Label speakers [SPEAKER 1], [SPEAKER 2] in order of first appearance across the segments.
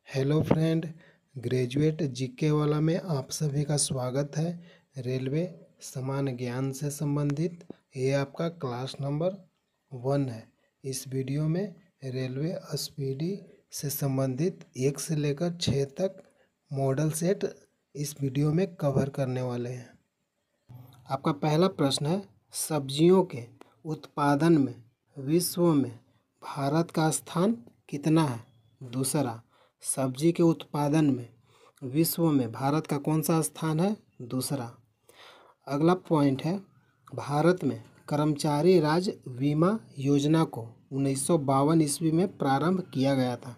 [SPEAKER 1] Hello friend, graduate GK वाला में आप सभी का स्वागत है। रेलवे सामान्य ज्ञान से संबंधित ये आपका क्लास नंबर 1 है। इस वीडियो में रेलवे स्पीडी से संबंधित 1 से लेकर 6 तक मॉडल सेट इस वीडियो में कवर करने वाले हैं। आपका पहला प्रश्न है, सब्जियों के उत्पादन में विश्व में भारत का स्थान कितना है? दूसरा, सब्जी के उत्पादन में विश्व में भारत का कौन सा स्थान है? दूसरा। अगला पॉइंट है, भारत में कर्मचारी राज्य बीमा योजना को 1952 ईस्वी में प्रारंभ किया गया था।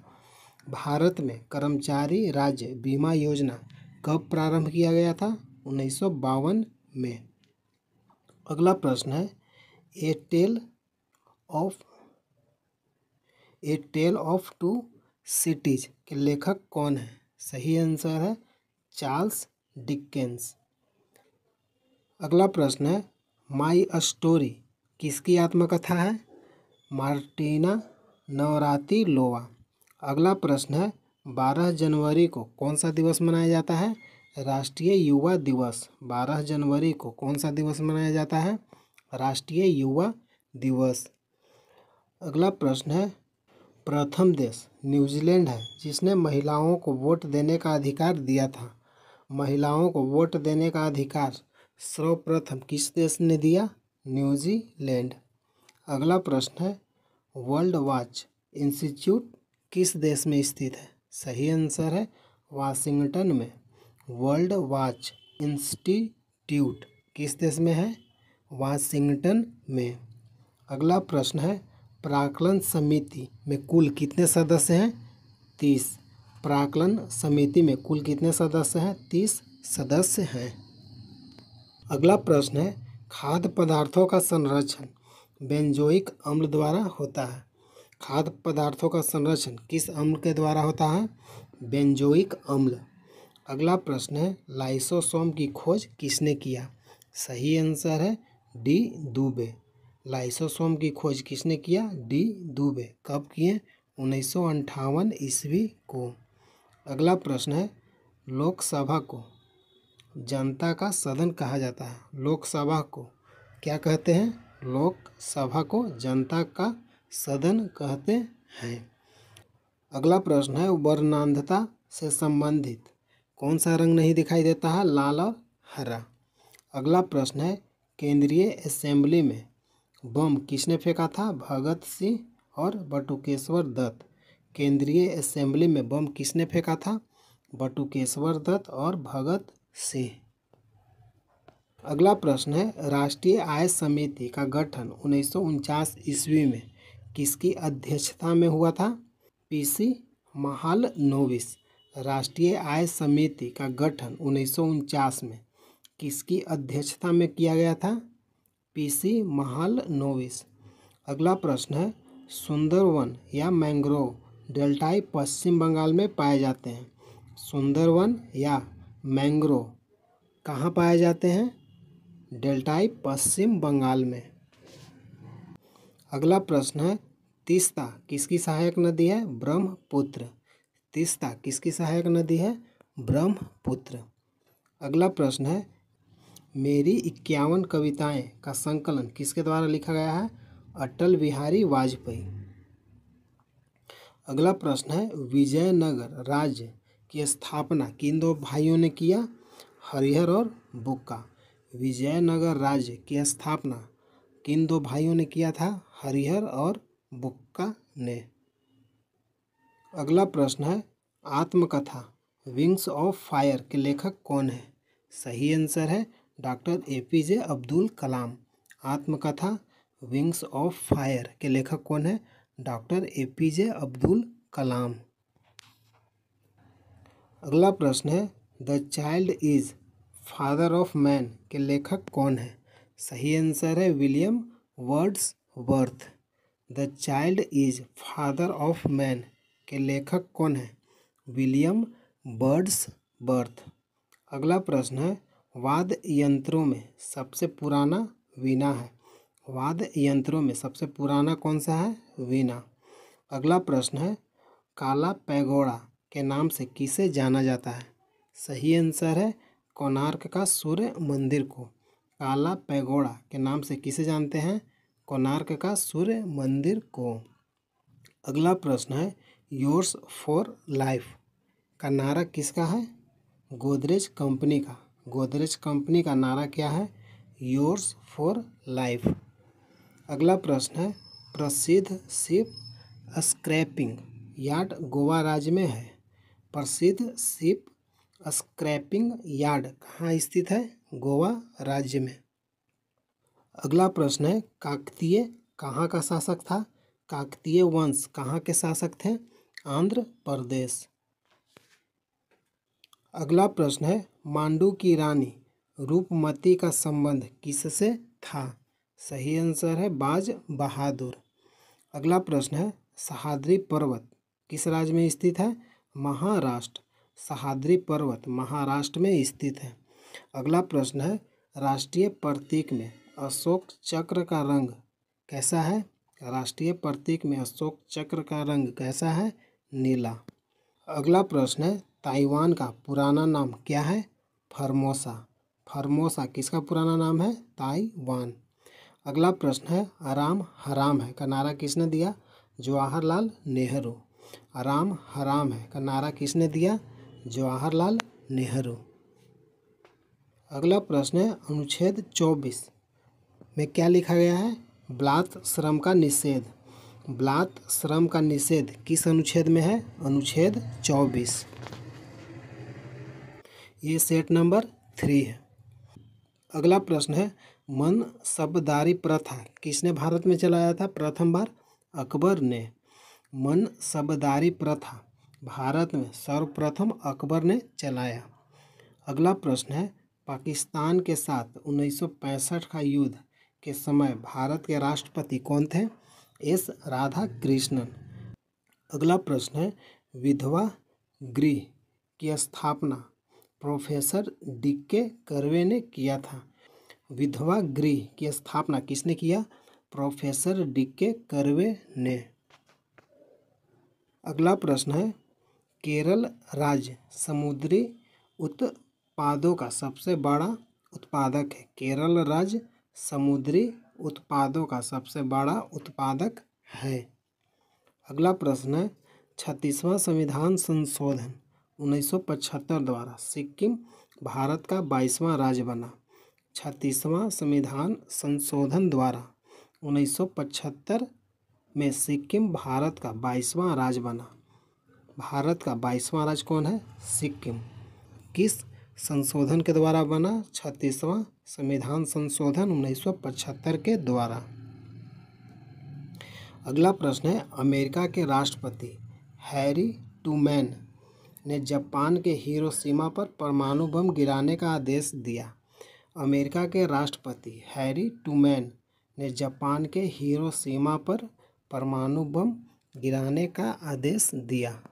[SPEAKER 1] भारत में कर्मचारी राज्य बीमा योजना कब प्रारंभ किया गया था? 1952 में। अगला प्रश्न है, ए टेल ऑफ टू सिटीज के लेखक कौन है? सही आंसर है चार्ल्स डिकेंस। अगला प्रश्न है, माई स्टोरी किसकी आत्मकथा है? Martina Navratilova. अगला प्रश्न है, 12 जनवरी को कौन सा दिवस मनाया जाता है? राष्ट्रीय युवा दिवस। 12 जनवरी को कौन सा दिवस मनाया जाता है? राष्ट्रीय युवा दिवस। अगला प्रश्न है, प्रथम देश न्यूजीलैंड है जिसने महिलाओं को वोट देने का अधिकार दिया था। महिलाओं को वोट देने का अधिकार सर्वप्रथम किस देश ने दिया? न्यूजीलैंड। अगला प्रश्न है, वर्ल्ड वॉच इंस्टीट्यूट किस देश में स्थित है? सही आंसर है वाशिंगटन में। वर्ल्ड वॉच इंस्टीट्यूट किस देश में है? वाशिंगटन में। अगला प्रश्न है, प्राक्कलन समिति में कुल कितने सदस्य हैं? 30। प्राक्कलन समिति में कुल कितने सदस्य हैं? 30 सदस्य हैं। अगला प्रश्न है, खाद्य पदार्थों का संरक्षण बेंजोइक अम्ल द्वारा होता है। खाद्य पदार्थों का संरक्षण किस अम्ल के द्वारा होता है? बेंजोइक अम्ल। अगला प्रश्न है, लाइसोसोम की खोज किसने किया? सही आंसर है डी दुबे। लाइसोसोम की खोज किसने किया? डी दुबे। कब किए? 1958 ईस्वी को। अगला प्रश्न है, लोकसभा को जनता का सदन कहा जाता है। लोकसभा को क्या कहते हैं? लोकसभा को जनता का सदन कहते हैं। अगला प्रश्न है, वर्णांधता से संबंधित कौन सा रंग नहीं दिखाई देता है? लाल और हरा। अगला प्रश्न है, केंद्रीय असेंबली में बम किसने फेंका था? भगत सिंह और बटुकेश्वर दत्त। केंद्रीय असेंबली में बम किसने फेंका था? बटुकेश्वर दत्त और भगत सिंह। अगला प्रश्न है, राष्ट्रीय आय समिति का गठन 1949 ईस्वी में किसकी अध्यक्षता में हुआ था? पीसी महालनोबिस। राष्ट्रीय आय समिति का गठन 1949 में किसकी अध्यक्षता में किया गया था? पीसी महालनोबिस। अगला प्रश्न है, सुंदरवन या मैंग्रोव डेल्टाई पश्चिम बंगाल में पाए जाते हैं। सुंदरवन या मैंग्रोव कहाँ पाए जाते हैं? डेल्टाई पश्चिम बंगाल में। अगला प्रश्न है, तीस्ता किसकी सहायक नदी है? ब्रह्मपुत्र। तीस्ता किसकी सहायक नदी है? ब्रह्मपुत्र। अगला प्रश्न है, मेरी 51 कविताएं का संकलन किसके द्वारा लिखा गया है? अटल बिहारी वाजपेयी। अगला प्रश्न है, विजयनगर राज्य की स्थापना किन दो भाइयों ने किया? हरिहर और बुक्का। विजयनगर राज्य की स्थापना किन दो भाइयों ने किया था? हरिहर और बुक्का ने। अगला प्रश्न है, आत्मकथा विंग्स ऑफ फायर के लेखक कौन है? सही आंसर है डॉक्टर एपीजे अब्दुल कलाम। आत्मकथा विंग्स ऑफ फायर के लेखक कौन है? Doctor APJ Abdul Kalam. अगला प्रश्न है, the child is father of man के लेखक कौन है? सही आंसर है William Wordsworth. The child is father of man के लेखक कौन है? William Wordsworth. अगला प्रश्न है, वाद्य यंत्रों में सबसे पुराना वीणा है। वाद्य यंत्रों में सबसे पुराना कौन सा है? वीणा। अगला प्रश्न है, काला पैगोडा के नाम से किसे जाना जाता है? सही आंसर है कोणार्क का सूर्य मंदिर को। काला पैगोडा के नाम से किसे जानते हैं? कोणार्क का सूर्य मंदिर को। अगला प्रश्न है योर्स फॉर लाइफ का नारा किसका है? गोदरेज कंपनी का। गोदरेज कंपनी का नारा क्या है? Yours for life. अगला प्रश्न है प्रसिद्ध शिप स्क्रैपिंग यार्ड गोवा राज्य में है। प्रसिद्ध शिप स्क्रैपिंग यार्ड कहाँ स्थित है? गोवा राज्य में। अगला प्रश्न है काकतीय कहाँ का शासक था? काकतीय वंश कहाँ के शासक थे? आंध्र प्रदेश। अगला प्रश्न है मांडू की रानी रूपमती का संबंध किससे था? सही आंसर है बाज बहादुर। अगला प्रश्न है सह्याद्री पर्वत किस राज्य में स्थित है? महाराष्ट्र। सह्याद्री पर्वत महाराष्ट्र में स्थित है। अगला प्रश्न है राष्ट्रीय प्रतीक में अशोक चक्र का रंग कैसा है? राष्ट्रीय प्रतीक में अशोक चक्र का रंग कैसा है? नीला। अगला प्रश्न है ताइवान का पुराना नाम क्या है? फॉर्मोसा। फॉर्मोसा किसका पुराना नाम है? ताइवान। अगला प्रश्न है आराम हराम है का नारा किसने दिया? जवाहरलाल नेहरू। आराम हराम है का नारा किसने दिया? जवाहरलाल नेहरू। अगला प्रश्न है अनुच्छेद 24 में क्या लिखा गया है? बाल श्रम का निषेध। बाल श्रम का निषेध किस अनुच्छेद में है? अनुच्छेद 24। ये सेट नंबर 3 है। अगला प्रश्न है मनसबदारी प्रथा किसने भारत में चलाया था प्रथम बार? अकबर ने। मनसबदारी प्रथा भारत में सर्वप्रथम अकबर ने चलाया। अगला प्रश्न है पाकिस्तान के साथ 1965 का युद्ध के समय भारत के राष्ट्रपति कौन थे? एस राधाकृष्णन। अगला प्रश्न है विधवा गृह की स्थापना प्रोफेसर डी.के. कर्वे ने किया था। विधवा गृह की स्थापना किसने किया? Professor DK. कर्वे ने। अगला प्रश्न है केरल राज्य समुद्री उत्पादों का सबसे बड़ा उत्पादक है। केरल राज्य समुद्री उत्पादों का सबसे बड़ा उत्पादक है। अगला प्रश्न है 36वां संविधान संशोधन 1975 द्वारा सिक्किम भारत का 22वां राज्य बना। 36वां संविधान संशोधन द्वारा 1975 में सिक्किम भारत का 22वां राज्य बना। भारत का 22वां राज्य कौन है? सिक्किम। किस संशोधन के द्वारा बना? 36वां संविधान संशोधन 1975 के द्वारा। अगला प्रश्न है अमेरिका के राष्ट्रपति हैरी ट्रूमैन ने जापान के हिरोशिमा पर परमाणु बम गिराने का आदेश दिया। अमेरिका के राष्ट्रपति हैरी ट्रूमैन ने जापान के हिरोशिमा पर परमाणु बम गिराने का आदेश दिया।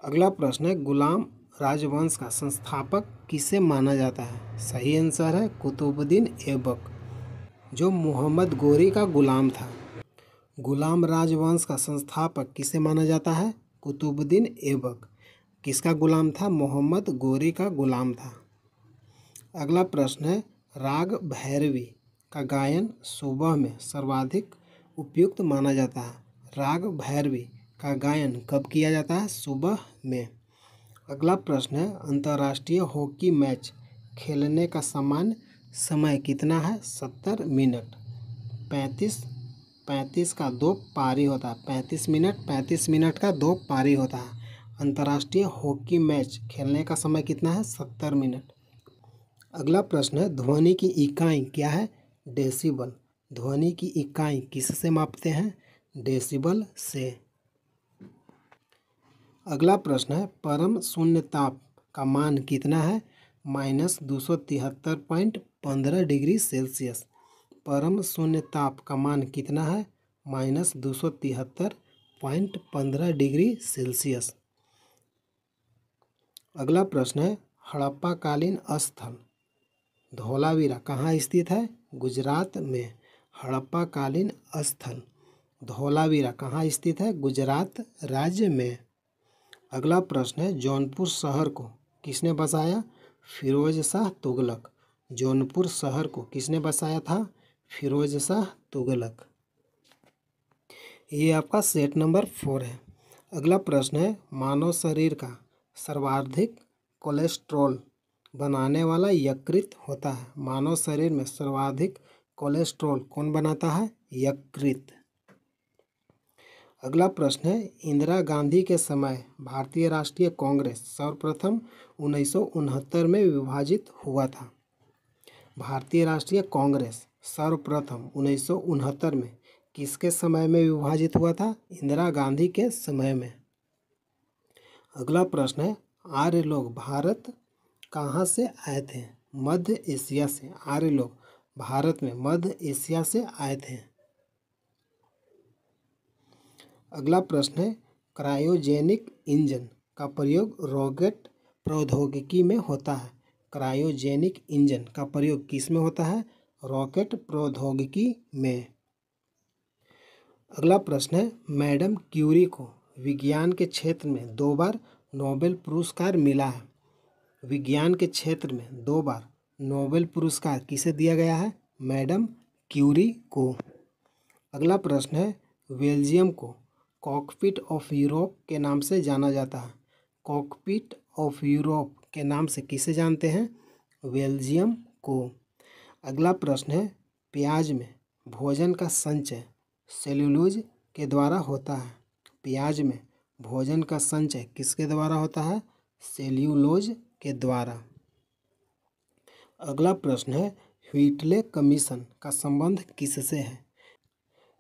[SPEAKER 1] अगला प्रश्न है गुलाम राजवंश का संस्थापक किसे माना जाता है? सही आंसर है कुतुबुद्दीन ऐबक, जो मोहम्मद गोरी का गुलाम था। गुलाम राजवंश का संस्थापक किसे माना जाता है? कुतुबुद्दीन ऐबक। किसका गुलाम था? मोहम्मद गोरी का गुलाम था। अगला प्रश्न है राग भैरवी का गायन सुबह में सर्वाधिक उपयुक्त माना जाता है। राग भैरवी का गायन कब किया जाता है? सुबह में। अगला प्रश्न है अंतर्राष्ट्रीय हॉकी मैच खेलने का सामान्य समय कितना है? 70 मिनट। 35 का 2 पारी होता है। 35 मिनट 35 मिनट का 2 पारी होता है। अंतर्राष्ट्रीय हॉकी मैच खेलने का समय कितना है? 70 मिनट। अगला प्रश्न है ध्वनि की इकाई क्या है? डेसिबल। ध्वनि की इकाई किससे मापते हैं? डेसिबल से। अगला प्रश्न है परम शून्य ताप का मान कितना है? -273.15 डिग्री सेल्सियस। परम शून्य ताप का मान कितना है? -273.15 डिग्री सेल्सियस। अगला प्रश्न है हड़प्पा कालीन स्थल धोलावीरा कहाँ स्थित है? गुजरात में। हड़प्पा कालीन स्थल धोलावीरा कहाँ स्थित है? गुजरात राज्य में। अगला प्रश्न है जौनपुर शहर को किसने बसाया? फिरोज शाह तुगलक। जौनपुर शहर को किसने बसाया था? फिरोज शाह तुगलक। ये आपका सेट नंबर 4 है। अगला प्रश्न है मानव शरीर का सर्वाधिक कोलेस्ट्रॉल बनाने वाला यकृत होता है। मानव शरीर में सर्वाधिक कोलेस्ट्रॉल कौन बनाता है? यकृत। अगला प्रश्न है इंदिरा गांधी के समय भारतीय राष्ट्रीय कांग्रेस सर्वप्रथम 1969 में विभाजित हुआ था। भारतीय राष्ट्रीय कांग्रेस सर्वप्रथम 1969 में किसके समय में विभाजित हुआ था? इंदिरा गांधी के समय में। अगला प्रश्न है आर्य लोग भारत कहाँ से आए थे? मध्य एशिया से। आर्य लोग भारत में मध्य एशिया से आए थे। अगला प्रश्न है क्रायोजेनिक इंजन का प्रयोग रॉकेट प्रौद्योगिकी में होता है। क्रायोजेनिक इंजन का प्रयोग किस में होता है? रॉकेट प्रौद्योगिकी में। अगला प्रश्न है मैडम क्यूरी को विज्ञान के क्षेत्र में 2 बार नोबेल पुरस्कार मिला है। विज्ञान के क्षेत्र में 2 बार नोबेल पुरस्कार किसे दिया गया है? मैडम क्यूरी को। अगला प्रश्न है बेल्जियम को कॉकपिट ऑफ यूरोप के नाम से जाना जाता है। कॉकपिट ऑफ यूरोप के नाम से किसे जानते हैं? बेल्जियम को। अगला प्रश्न है प्याज में भोजन का संचय सेल्यूलोज के द्वारा होता है। प्याज में भोजन का संचय किसके द्वारा होता है? सेल्यूलोज के द्वारा। अगला प्रश्न है व्हिटले कमीशन का संबंध किससे है?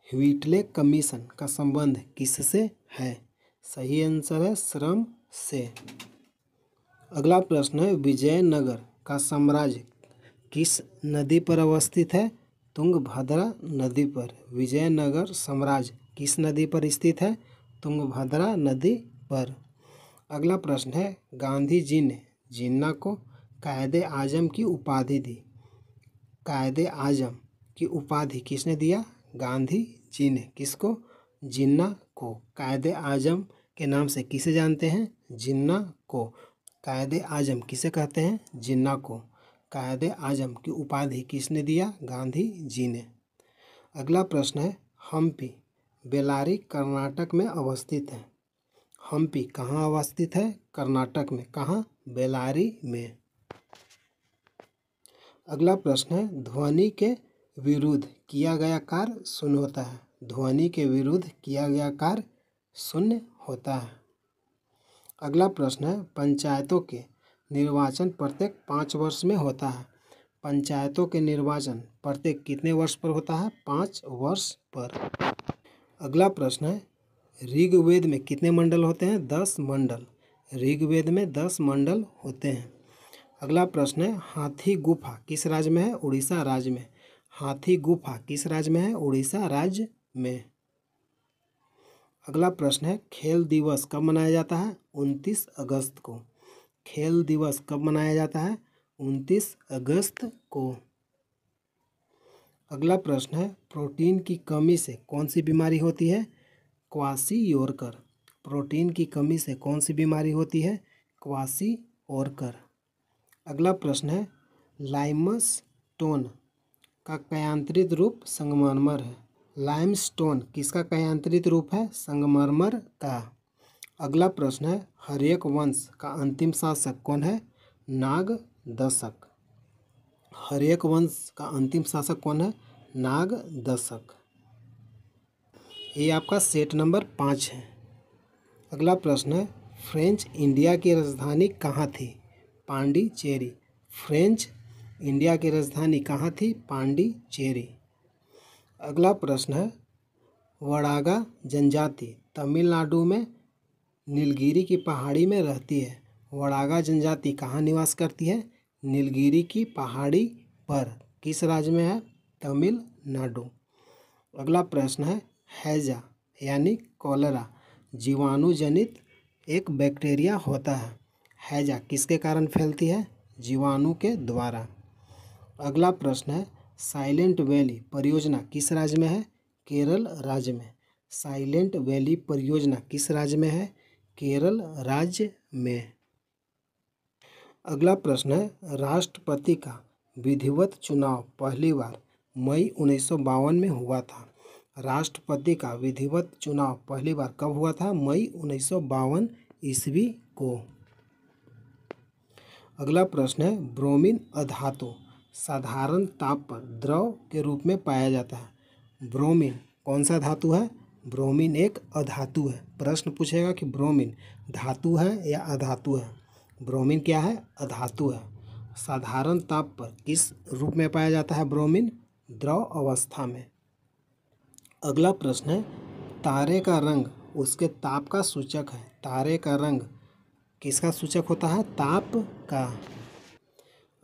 [SPEAKER 1] व्हिटले कमीशन का संबंध किससे है? सही आंसर है श्रम से। अगला प्रश्न है विजयनगर का साम्राज्य किस नदी पर अवस्थित है? तुंगभद्रा नदी पर। विजयनगर साम्राज्य किस नदी पर स्थित है? तुंगभद्रा नदी पर। अगला प्रश्न है गांधी जी ने जिन्ना को कायदे आजम की उपाधि दी। कायदे आजम की उपाधि किसने दिया? गांधी जी ने। किसको? जिन्ना को। कायदे आजम के नाम से किसे जानते हैं? जिन्ना को। कायदे आजम किसे कहते हैं? जिन्ना को। कायदे आजम की उपाधि किसने दिया? गांधी जी ने। अगला प्रश्न है हम्पी बेल्लारी कर्नाटक में अवस्थित है। हम्पी कहाँ अवस्थित है? कर्नाटक में। कहाँ? बेल्लारी में। अगला प्रश्न है ध्वनि के विरुद्ध किया गया कार्य शून्य होता है। ध्वनि के विरुद्ध किया गया कार्य शून्य होता है। अगला प्रश्न है पंचायतों के निर्वाचन प्रत्येक 5 वर्ष में होता है। पंचायतों के निर्वाचन प्रत्येक कितने वर्ष पर होता है? 5 वर्ष पर। अगला प्रश्न है ऋग्वेद में कितने मंडल होते हैं? 10 मंडल। ऋग्वेद में 10 मंडल होते हैं। अगला प्रश्न है हाथी गुफा किस राज्य में है? उड़ीसा राज्य में। हाथी गुफा किस राज्य में है? उड़ीसा राज्य में। अगला प्रश्न है खेल दिवस कब मनाया जाता है? 29 अगस्त को। खेल दिवस कब मनाया जाता है? 29 अगस्त को। अगला प्रश्न है प्रोटीन की कमी से कौन सी बीमारी होती है? क्वाशियोरकर। प्रोटीन की कमी से कौन सी बीमारी होती है? क्वाशियोरकर। अगला प्रश्न है लाइमस्टोन का कयांत्रित रूप संगमरमर है। लाइमस्टोन किसका कयांत्रित रूप है? संगमरमर का। अगला प्रश्न है हर्यक वंश का अंतिम शासक कौन है? नागदशक। हर्यक वंश का अंतिम शासक कौन है? नागदशक। ये आपका सेट नंबर 5 है। अगला प्रश्न है फ्रेंच इंडिया की राजधानी कहाँ थी? पांडिचेरी। फ्रेंच इंडिया की राजधानी कहाँ थी? पांडिचेरी। अगला प्रश्न है वड़ागा जनजाति तमिलनाडु में नीलगिरी की पहाड़ी में रहती है। वड़ागा जनजाति कहाँ निवास करती है? नीलगिरी की पहाड़ी पर। किस राज्य में है? तमिलनाडु। अगला प्रश्न है हैजा यानी कॉलेरा जीवाणु जनित एक बैक्टीरिया होता है। हैजा किसके कारण फैलती है? जीवाणु के द्वारा। अगला प्रश्न है साइलेंट वैली परियोजना किस राज्य में है? केरल राज्य में। साइलेंट वैली परियोजना किस राज्य में है? केरल राज्य में। अगला प्रश्न है, राष्ट्रपति का विधिवत चुनाव पहली बार मई 1952 में हुआ था। राष्ट्रपति का विधिवत चुनाव पहली बार कब हुआ था? मई 1952 ईस्वी को। अगला प्रश्न है, ब्रोमीन अधातु साधारण ताप पर द्रव के रूप में पाया जाता है। ब्रोमीन कौन सा धातु है? ब्रोमीन एक अधातु है। प्रश्न पूछेगा कि ब्रोमीन धातु है या अधातु है। ब्रोमीन क्या है? अधातु है। साधारण ताप पर किस रूप में पाया जाता है ब्रोमीन? द्रव अवस्था में। अगला प्रश्न है, तारे का रंग उसके ताप का सूचक है। तारे का रंग किसका सूचक होता है? ताप का।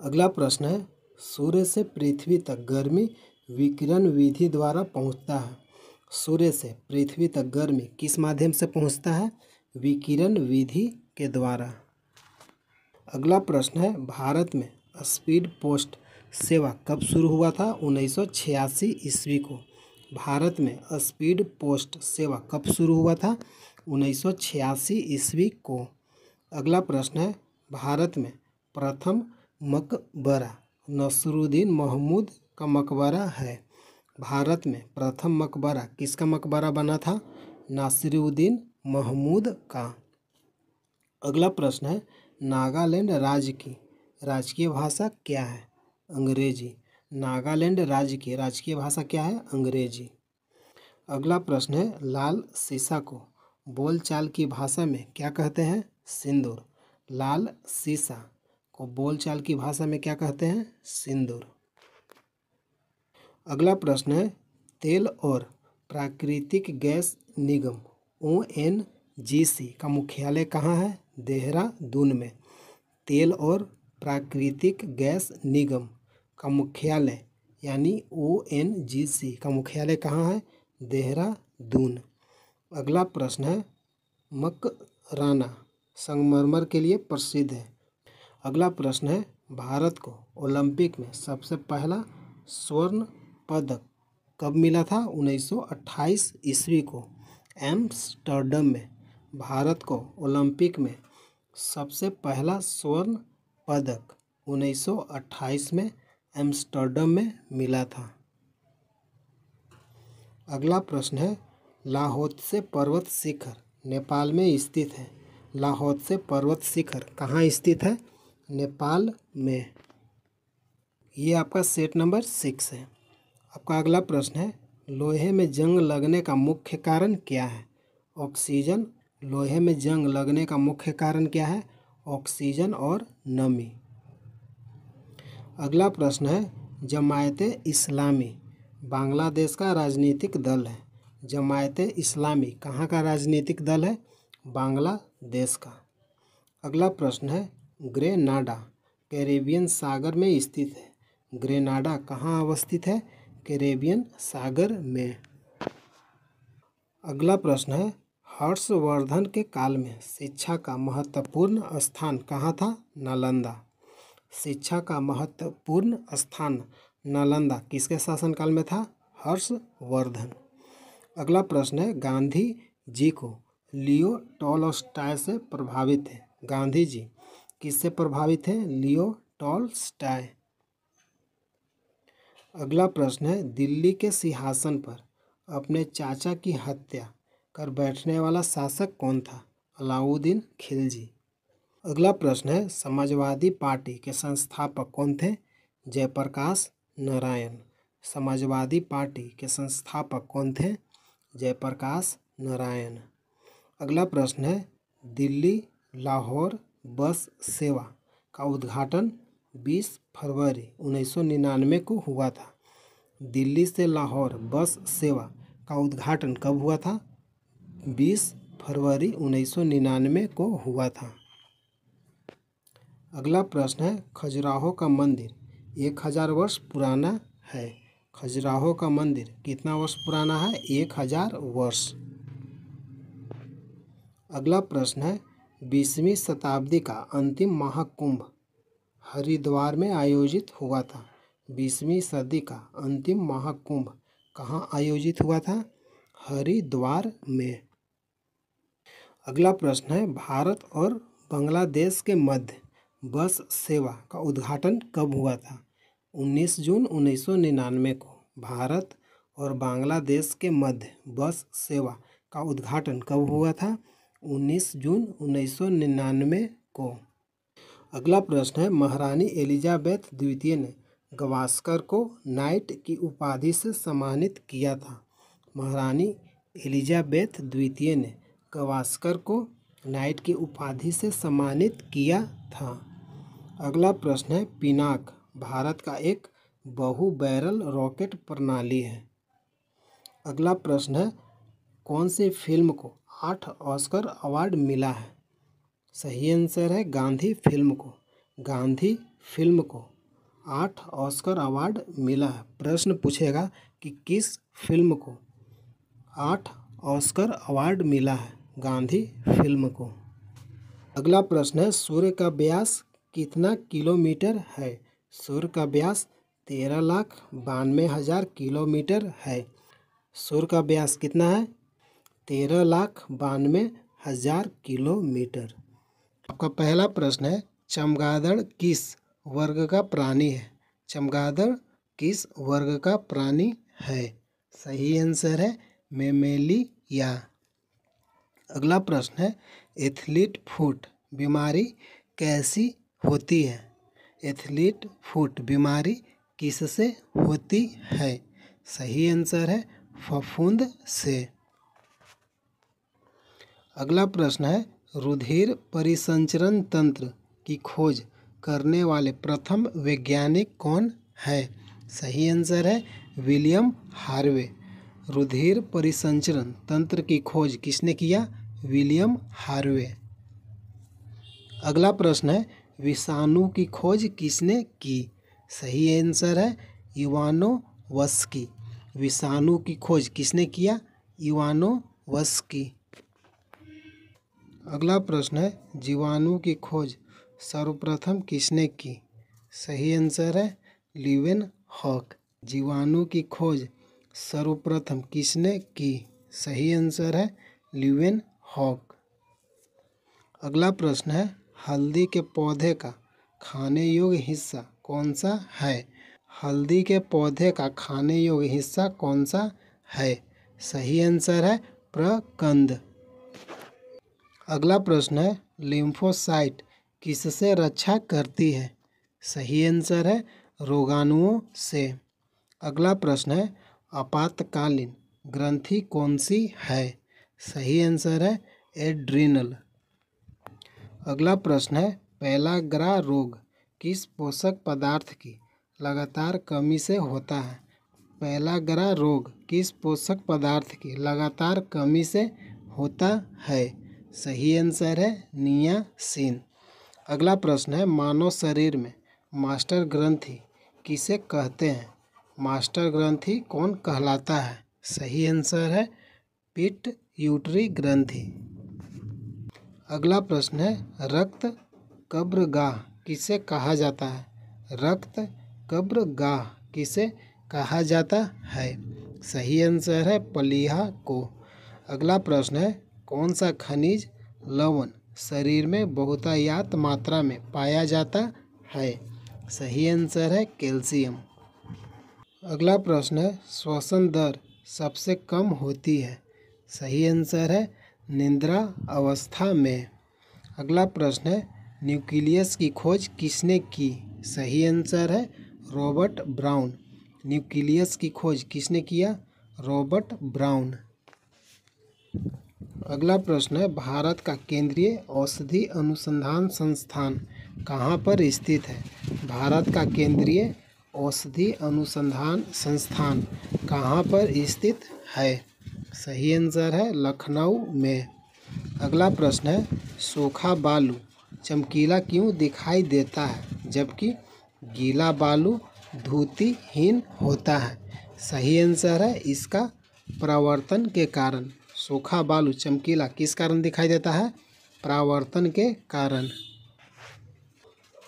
[SPEAKER 1] अगला प्रश्न है, सूर्य से पृथ्वी तक गर्मी विकिरण विधि द्वारा पहुंचता है। सूर्य से पृथ्वी तक गर्मी किस माध्यम से पहुंचता है? विकिरण विधि के द्वारा। अगला प्रश्न है, भारत में स्पीड पोस्ट सेवा कब शुरू हुआ था? 1986 ईस्वी को। भारत में स्पीड पोस्ट सेवा कब शुरू हुआ था? 1986 ईस्वी को। अगला प्रश्न है, भारत में प्रथम मकबरा नसरुद्दीन महमूद का मकबरा है। भारत में प्रथम मकबरा किसका मकबरा बना था? नासिरुद्दीन महमूद का। अगला प्रश्न है, नागालैंड राज्य की राजकीय भाषा क्या है? अंग्रेजी। नागालैंड राज्य की राजकीय भाषा क्या है? अंग्रेजी। अगला प्रश्न है, लाल सीसा को बोलचाल की भाषा में क्या कहते हैं? सिंदूर। लाल सीसा को बोलचाल की भाषा में क्या कहते हैं? सिंदूर। अगला प्रश्न है, तेल और प्राकृतिक गैस निगम ONGC का मुख्यालय कहाँ है? देहरादून में। तेल और प्राकृतिक गैस निगम का मुख्यालय यानी ONGC का मुख्यालय कहाँ है? देहरादून। अगला प्रश्न है, मकराना संगमरमर के लिए प्रसिद्ध है। अगला प्रश्न है, भारत को ओलंपिक में सबसे पहला स्वर्ण पदक कब मिला था? 1928 ईस्वी को एम्स्टर्डम में। भारत को ओलंपिक में सबसे पहला स्वर्ण पदक 1928 में एम्स्टर्डम में मिला था। अगला प्रश्न है, लाहोत्से पर्वत शिखर नेपाल में स्थित है। लाहोत्से पर्वत शिखर कहाँ स्थित है? नेपाल में। ये आपका सेट नंबर 6 है। आपका अगला प्रश्न है, लोहे में जंग लगने का मुख्य कारण क्या है? ऑक्सीजन। लोहे में जंग लगने का मुख्य कारण क्या है? ऑक्सीजन और नमी। अगला प्रश्न है, जमायते इस्लामी बांग्लादेश का राजनीतिक दल है। जमायते इस्लामी कहाँ का राजनीतिक दल है? बांग्लादेश का। अगला प्रश्न है, ग्रेनाडा कैरेबियन सागर में स्थित है। ग्रेनाडा कहाँ अवस्थित है? कैरेबियन सागर में। अगला प्रश्न है, हर्षवर्धन के काल में शिक्षा का महत्वपूर्ण स्थान कहाँ था? नालंदा। शिक्षा का महत्वपूर्ण स्थान नालंदा किसके शासनकाल में था? हर्षवर्धन। अगला प्रश्न है, गांधी जी को लियो टॉलस्टॉय से प्रभावित थे। गांधी जी किससे प्रभावित थे? लियो टॉलस्टॉय। अगला प्रश्न है, दिल्ली के सिंहासन पर अपने चाचा की हत्या कर बैठने वाला शासक कौन था? अलाउद्दीन खिलजी। अगला प्रश्न है, समाजवादी पार्टी के संस्थापक कौन थे? जयप्रकाश नारायण। समाजवादी पार्टी के संस्थापक कौन थे? जयप्रकाश नारायण। अगला प्रश्न है, दिल्ली लाहौर बस सेवा का उद्घाटन 20 फरवरी 1999 को हुआ था। दिल्ली से लाहौर बस सेवा का उद्घाटन कब हुआ था? 20 फरवरी 1999 को हुआ था। अगला प्रश्न है, खजुराहो का मंदिर 1000 वर्ष पुराना है। खजुराहो का मंदिर कितना वर्ष पुराना है? 1000 वर्ष। अगला प्रश्न है, 20वीं शताब्दी का अंतिम महाकुंभ हरिद्वार में आयोजित हुआ था। 20वीं सदी का अंतिम महाकुंभ कहाँ आयोजित हुआ था? हरिद्वार में। अगला प्रश्न है भारत और बांग्लादेश के मध्य बस सेवा का उद्घाटन कब हुआ था? 19 जून 1999 को। भारत और बांग्लादेश के मध्य बस सेवा का उद्घाटन कब हुआ था? 19 जून 1999 को। अगला प्रश्न है महारानी एलिजाबेथ द्वितीय ने गावस्कर को नाइट की उपाधि से सम्मानित किया था। महारानी एलिजाबेथ द्वितीय ने गावस्कर को नाइट की उपाधि से सम्मानित किया था। अगला प्रश्न है पिनाक भारत का एक बहु बैरल रॉकेट प्रणाली है। अगला प्रश्न है कौन सी फिल्म को 8 ऑस्कर अवार्ड मिला है? सही आंसर है गांधी फिल्म को। गांधी फिल्म को 8 ऑस्कर अवार्ड मिला है। प्रश्न पूछेगा कि किस फिल्म को 8 ऑस्कर अवार्ड मिला है? गांधी फिल्म को। अगला प्रश्न है सूर्य का व्यास कितना किलोमीटर है? सूर्य का व्यास 13,92,000 किलोमीटर है। सूर्य का व्यास कितना है? 13,92,000 किलोमीटर। आपका पहला प्रश्न है चमगादड़ किस वर्ग का प्राणी है? चमगादड़ किस वर्ग का प्राणी है? सही आंसर है मेमेलिया। अगला प्रश्न है एथलीट फुट बीमारी कैसी होती है? एथलीट फुट बीमारी किससे होती है? सही आंसर है फफूंद से। अगला प्रश्न है रुधिर परिसंचरण तंत्र की खोज करने वाले प्रथम वैज्ञानिक कौन है? सही आंसर है विलियम हार्वे। रुधिर परिसंचरण तंत्र की खोज किसने किया? William Harvey. अगला प्रश्न है विषाणु की खोज किसने की? सही आंसर है इवानोव्स्की। विषाणु की खोज किसने किया? इवानोव्स्की। अगला प्रश्न है जीवाणु की खोज सर्वप्रथम किसने की? सही आंसर है लीवेनहॉक। जीवाणु की खोज सर्वप्रथम किसने की? सही आंसर है लीवेनहॉक। अगला प्रश्न है हल्दी के पौधे का खाने योग्य हिस्सा कौन सा है? हल्दी के पौधे का खाने योग्य हिस्सा कौन सा है? सही आंसर है प्रकंद। अगला प्रश्न है लिम्फोसाइट किससे रक्षा करती है? सही आंसर है रोगाणुओं से। अगला प्रश्न है आपातकालीन ग्रंथि कौन सी है? सही आंसर है एड्रिनल। अगला प्रश्न है पेलाग्रा रोग किस पोषक पदार्थ की लगातार कमी से होता है? पेलाग्रा रोग किस पोषक पदार्थ की लगातार कमी से होता है? सही आंसर है नियासिन। अगला प्रश्न है मानव शरीर में मास्टर ग्रंथि किसे कहते हैं? मास्टर ग्रंथि कौन कहलाता है? सही आंसर है पिट्यूटरी ग्रंथि। अगला प्रश्न है रक्त कब्रगाह किसे कहा जाता है? रक्त कब्रगाह किसे कहा जाता है? सही आंसर है प्लीहा को। अगला प्रश्न है कौन सा खनिज लवण शरीर में बहुतायत मात्रा में पाया जाता है? सही आंसर है कैल्शियम। अगला प्रश्न है श्वसन दर सबसे कम होती है? सही आंसर है निद्रा अवस्था में। अगला प्रश्न है न्यूक्लियस की खोज किसने की? सही आंसर है रॉबर्ट ब्राउन। न्यूक्लियस की खोज किसने किया? Robert brown. अगला प्रश्न है भारत का केंद्रीय औषधि अनुसंधान संस्थान कहाँ पर स्थित है? भारत का केंद्रीय औषधि अनुसंधान संस्थान कहाँ पर स्थित है? सही आंसर है लखनऊ में। अगला प्रश्न है सूखा बालू चमकीला क्यों दिखाई देता है जबकि गीला बालू धूतिहीन होता है? सही आंसर है इसका परावर्तन के कारण। सूखा बालू चमकीला किस कारण दिखाई देता है? परावर्तन के कारण।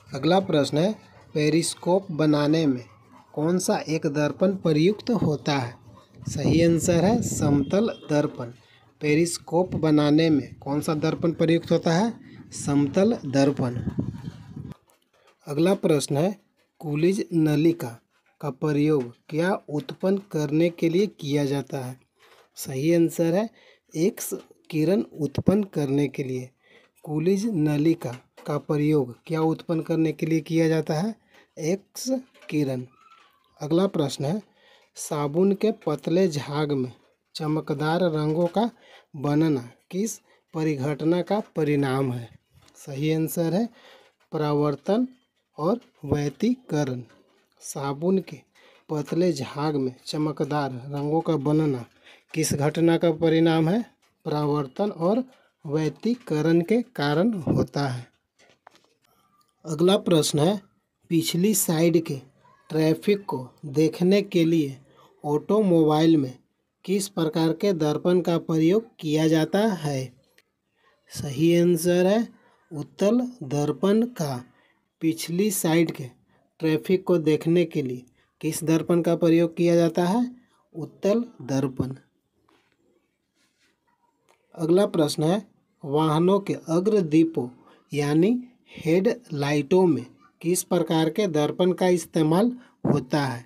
[SPEAKER 1] अगला प्रश्न है पेरिस्कोप बनाने में कौन सा एक दर्पण प्रयुक्त होता है? सही आंसर है समतल दर्पण। पेरिस्कोप बनाने में कौन सा दर्पण प्रयुक्त होता है? समतल दर्पण। अगला प्रश्न है, कूलिज नलिका का प्रयोग क्या उत्पन्न करने के लिए किया जाता है? सही आंसर है एक्स किरण उत्पन्न करने के लिए। कूलिज नलिका का प्रयोग क्या उत्पन्न करने के लिए किया जाता है? एक्स किरण। अगला प्रश्न है, साबुन के पतले झाग में चमकदार रंगों का बनना किस परिघटना का परिणाम है? सही आंसर है परावर्तन और व्यतिकरण। साबुन के पतले झाग में चमकदार रंगों का बनना किस घटना का परिणाम है? परावर्तन और व्यतिकरण के कारण होता है। अगला प्रश्न है, पिछली साइड के ट्रैफिक को देखने के लिए ऑटोमोबाइल में किस प्रकार के दर्पण का प्रयोग किया जाता है? सही आंसर है उत्तल दर्पण का। पिछली साइड के ट्रैफिक को देखने के लिए किस दर्पण का प्रयोग किया जाता है? उत्तल दर्पण। अगला प्रश्न है, वाहनों के अग्रदीपों यानी हेडलाइटों में किस प्रकार के दर्पण का इस्तेमाल होता है?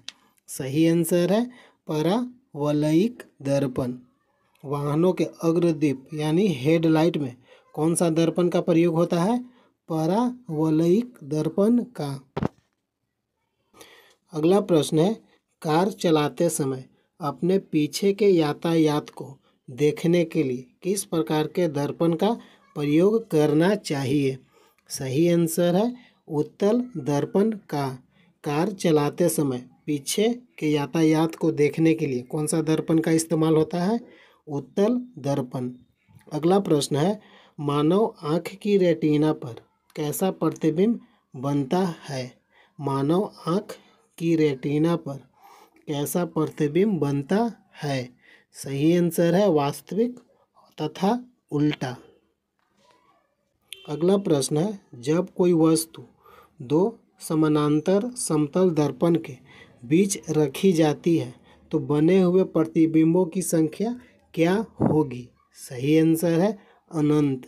[SPEAKER 1] सही आंसर है परावलयिक दर्पण। वाहनों के अग्रदीप यानी हेडलाइट में कौन सा दर्पण का प्रयोग होता है? परावलयिक दर्पण का। अगला प्रश्न है, कार चलाते समय अपने पीछे के यातायात को देखने के लिए किस प्रकार के दर्पण का प्रयोग करना चाहिए? सही आंसर है उत्तल दर्पण का। कार चलाते समय पीछे के यातायात को देखने के लिए कौन सा दर्पण का इस्तेमाल होता है? उत्तल दर्पण। अगला प्रश्न है, मानव आँख की रेटिना पर कैसा प्रतिबिंब बनता है? मानव आँख की रेटिना पर कैसा प्रतिबिंब बनता है? सही आंसर है वास्तविक तथा उल्टा। अगला प्रश्न है, जब कोई वस्तु दो समानांतर समतल दर्पण के बीच रखी जाती है तो बने हुए प्रतिबिंबों की संख्या क्या होगी? सही आंसर है अनंत।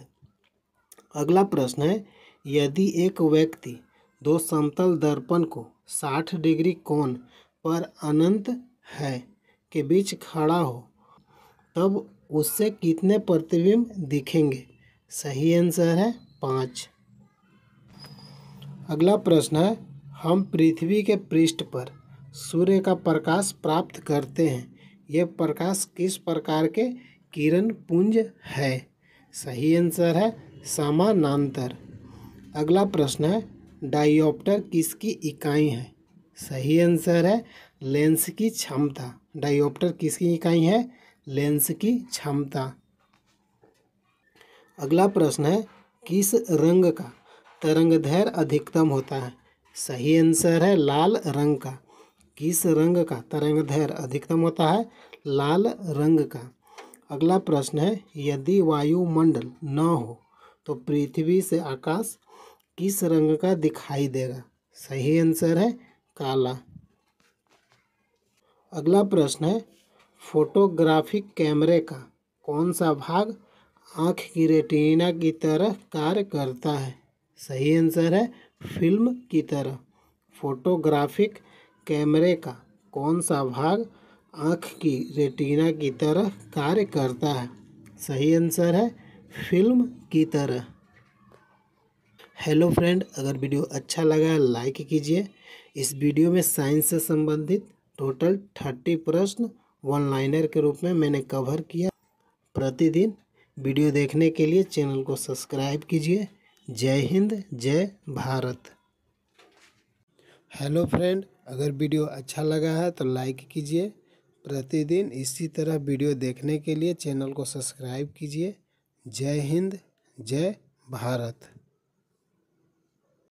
[SPEAKER 1] अगला प्रश्न है, यदि एक व्यक्ति दो समतल दर्पण को 60 डिग्री कोण पर अनंत है के बीच खड़ा हो तब उससे कितने प्रतिबिंब दिखेंगे? सही आंसर है 5। अगला प्रश्न है, हम पृथ्वी के पृष्ठ पर सूर्य का प्रकाश प्राप्त करते हैं, यह प्रकाश किस प्रकार के किरण पुंज है? सही आंसर है समानांतर। अगला प्रश्न है, डायोप्टर किसकी इकाई है? सही आंसर है लेंस की क्षमता। डायोप्टर किसकी इकाई है? लेंस की क्षमता। अगला प्रश्न है, किस रंग का तरंगदैर्घ्य अधिकतम होता है? सही आंसर है लाल रंग का। किस रंग का तरंगदैर्घ्य अधिकतम होता है? लाल रंग का। अगला प्रश्न है, यदि वायुमंडल न हो तो पृथ्वी से आकाश किस रंग का दिखाई देगा? सही आंसर है काला। अगला प्रश्न है, फोटोग्राफिक कैमरे का कौन सा भाग आँख की रेटिना की तरह कार्य करता है? सही आंसर है फिल्म की तरह। फोटोग्राफिक कैमरे का कौन सा भाग आँख की रेटिना की तरह कार्य करता है? सही आंसर है फिल्म की तरह। हेलो फ्रेंड, अगर वीडियो अच्छा लगा है लाइक कीजिए। इस वीडियो में साइंस से संबंधित टोटल 30 प्रश्न वन लाइनर के रूप में मैंने कवर किया। प्रतिदिन वीडियो देखने के लिए चैनल को सब्सक्राइब कीजिए। जय हिंद, जय भारत। हेलो फ्रेंड, अगर वीडियो अच्छा लगा है तो लाइक कीजिए। प्रतिदिन इसी तरह वीडियो देखने के लिए चैनल को सब्सक्राइब कीजिए। जय हिंद, जय भारत।